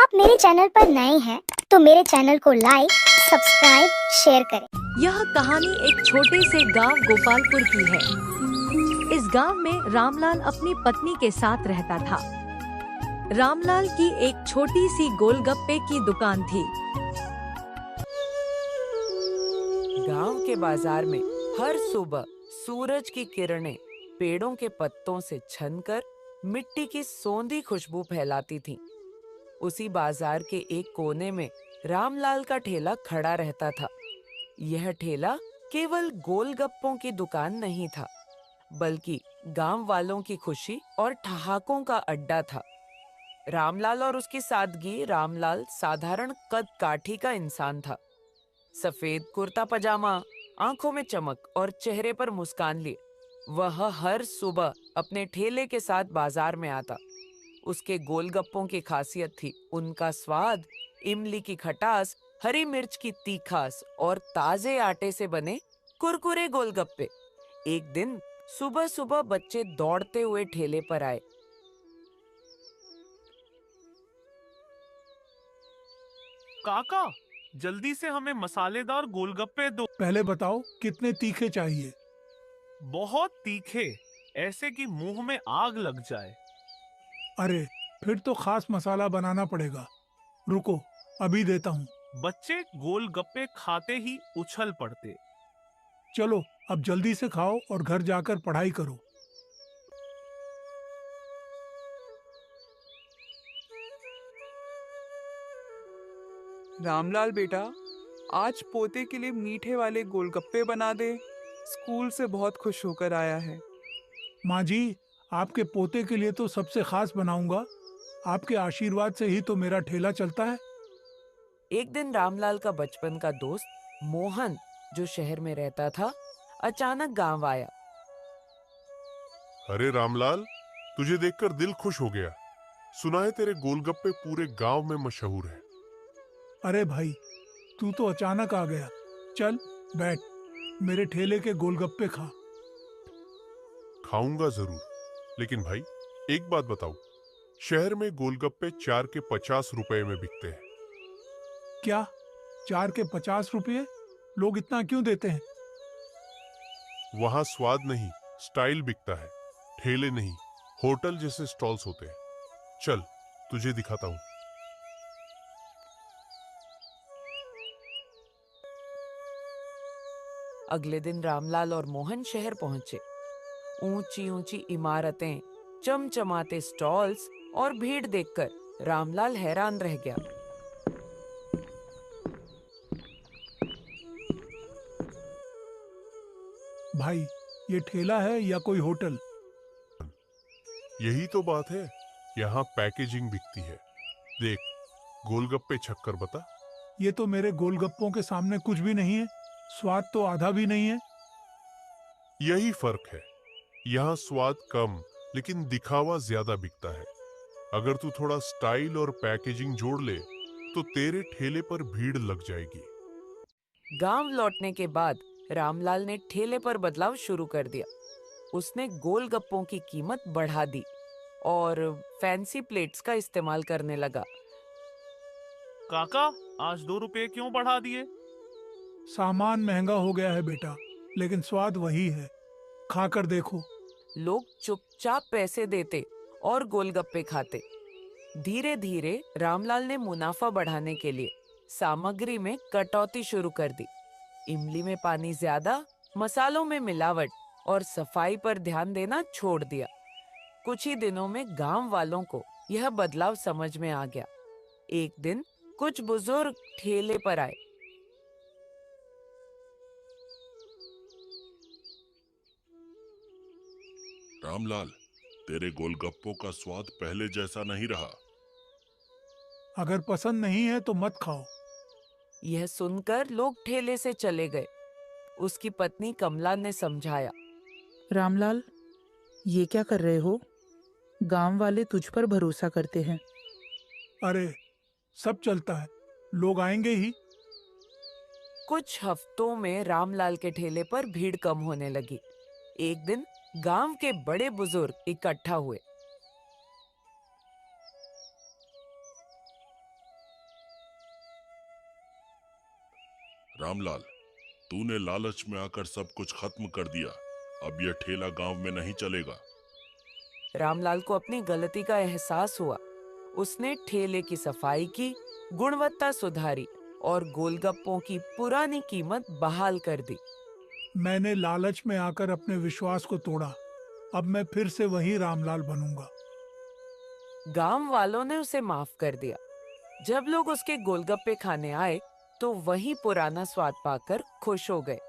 आप मेरे चैनल पर नए हैं तो मेरे चैनल को लाइक, सब्सक्राइब, शेयर करें। यह कहानी एक छोटे से गांव गोपालपुर की है। इस गांव में रामलाल अपनी पत्नी के साथ रहता था। रामलाल की एक छोटी सी गोलगप्पे की दुकान थी। गांव के बाजार में हर सुबह सूरज की किरणें पेड़ों के पत्तों से छनकर मिट्टी की सौंधी खुशबू फैलाती थीं। उसी बाजार के एक कोने में रामलाल का ठेला खड़ा रहता था। यह ठेला केवल गोलगप्पों की दुकान नहीं था, बल्कि गांव वालों की खुशी और ठहाकों का अड्डा था। रामलाल और उसकी सादगी। रामलाल साधारण कद काठी का इंसान था। सफेद कुर्ता पजामा, आंखों में चमक और चेहरे पर मुस्कान लिए वह हर सुबह अपने ठेले के साथ बाजार में आता। उसके गोलगप्पों की खासियत थी उनका स्वाद, इमली की खटास, हरी मिर्च की तीखास और ताजे आटे से बने कुरकुरे गोलगप्पे। एक दिन सुबह सुबह बच्चे दौड़ते हुए ठेले पर आए। काका, जल्दी से हमें मसालेदार गोलगप्पे दो। पहले बताओ कितने तीखे चाहिए। बहुत तीखे, ऐसे कि मुंह में आग लग जाए। अरे फिर तो खास मसाला बनाना पड़ेगा। रुको, अभी देता हूँ। बच्चे गोलगप्पे खाते ही उछल पड़ते। चलो अब जल्दी से खाओ और घर जाकर पढ़ाई करो। रामलाल बेटा, आज पोते के लिए मीठे वाले गोलगप्पे बना दे। स्कूल से बहुत खुश होकर आया है। माँ जी, आपके पोते के लिए तो सबसे खास बनाऊंगा। आपके आशीर्वाद से ही तो मेरा ठेला चलता है। एक दिन रामलाल का बचपन का दोस्त मोहन, जो शहर में रहता था, अचानक गांव आया। अरे रामलाल, तुझे देखकर दिल खुश हो गया। सुना है तेरे गोलगप्पे पूरे गांव में मशहूर हैं। अरे भाई, तू तो अचानक आ गया। चल बैठ, मेरे ठेले के गोलगप्पे खा। खाऊंगा जरूर, लेकिन भाई एक बात बताओ, शहर में गोलगप्पे 4 के 50 रुपए में बिकते हैं। क्या 4 के 50 रुपये? लोग इतना क्यों देते हैं? वहां स्वाद नहीं, स्टाइल बिकता है। ठेले नहीं, होटल जैसे स्टॉल्स होते हैं। चल तुझे दिखाता हूँ। अगले दिन रामलाल और मोहन शहर पहुंचे। ऊंची ऊंची इमारतें, चमचमाते स्टॉल्स और भीड़ देखकर रामलाल हैरान रह गया। भाई, ये ठेला है या कोई होटल? यही तो बात है, यहाँ पैकेजिंग बिकती है। देख, गोलगप्पे छक्कर बता। ये तो मेरे गोलगप्पों के सामने कुछ भी नहीं है। स्वाद तो आधा भी नहीं है। यही फर्क है, यहाँ स्वाद कम लेकिन दिखावा ज्यादा बिकता है। अगर तू थोड़ा स्टाइल और पैकेजिंग जोड़ ले तो तेरे ठेले पर भीड़ लग जाएगी। गांव लौटने के बाद रामलाल ने ठेले पर बदलाव शुरू कर दिया। उसने गोलगप्पों की कीमत बढ़ा दी और फैंसी प्लेट्स का इस्तेमाल करने लगा। काका, आज 2 रुपए क्यों बढ़ा दिए? सामान महंगा हो गया है बेटा, लेकिन स्वाद वही है। खाकर देखो। लोग चुपचाप पैसे देते और गोलगप्पे खाते। धीरे धीरे रामलाल ने मुनाफा बढ़ाने के लिए सामग्री में कटौती शुरू कर दी। इमली में पानी ज्यादा, मसालों में मिलावट और सफाई पर ध्यान देना छोड़ दिया। कुछ ही दिनों में गांव वालों को यह बदलाव समझ में आ गया। एक दिन कुछ बुजुर्ग ठेले पर आए। रामलाल, तेरे गोलगप्पों का स्वाद पहले जैसा नहीं रहा। अगर पसंद नहीं है तो मत खाओ। यह सुनकर लोग ठेले से चले गए। उसकी पत्नी कमला ने समझाया। रामलाल, ये क्या कर रहे हो? गांव वाले तुझ पर भरोसा करते हैं। अरे सब चलता है, लोग आएंगे ही। कुछ हफ्तों में रामलाल के ठेले पर भीड़ कम होने लगी। एक दिन गांव के बड़े बुजुर्ग इकट्ठा हुए। रामलाल, तूने लालच में आकर सब कुछ खत्म कर दिया। अब यह ठेला गांव में नहीं चलेगा। रामलाल को अपनी गलती का एहसास हुआ। उसने ठेले की सफाई की, गुणवत्ता सुधारी और गोलगप्पों की पुरानी कीमत बहाल कर दी। मैंने लालच में आकर अपने विश्वास को तोड़ा। अब मैं फिर से वही रामलाल बनूंगा। गांव वालों ने उसे माफ कर दिया। जब लोग उसके गोलगप्पे खाने आए तो वही पुराना स्वाद पाकर खुश हो गए।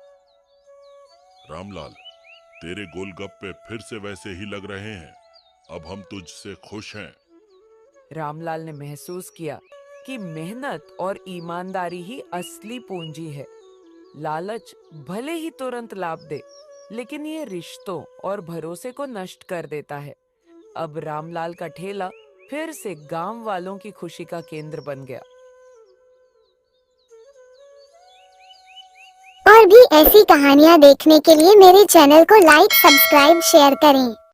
रामलाल, तेरे गोलगप्पे फिर से वैसे ही लग रहे हैं। अब हम तुझसे खुश हैं। रामलाल ने महसूस किया कि मेहनत और ईमानदारी ही असली पूंजी है। लालच भले ही तुरंत लाभ दे, लेकिन ये रिश्तों और भरोसे को नष्ट कर देता है। अब रामलाल का ठेला फिर से गांव वालों की खुशी का केंद्र बन गया। और भी ऐसी कहानियाँ देखने के लिए मेरे चैनल को लाइक, सब्सक्राइब, शेयर करें।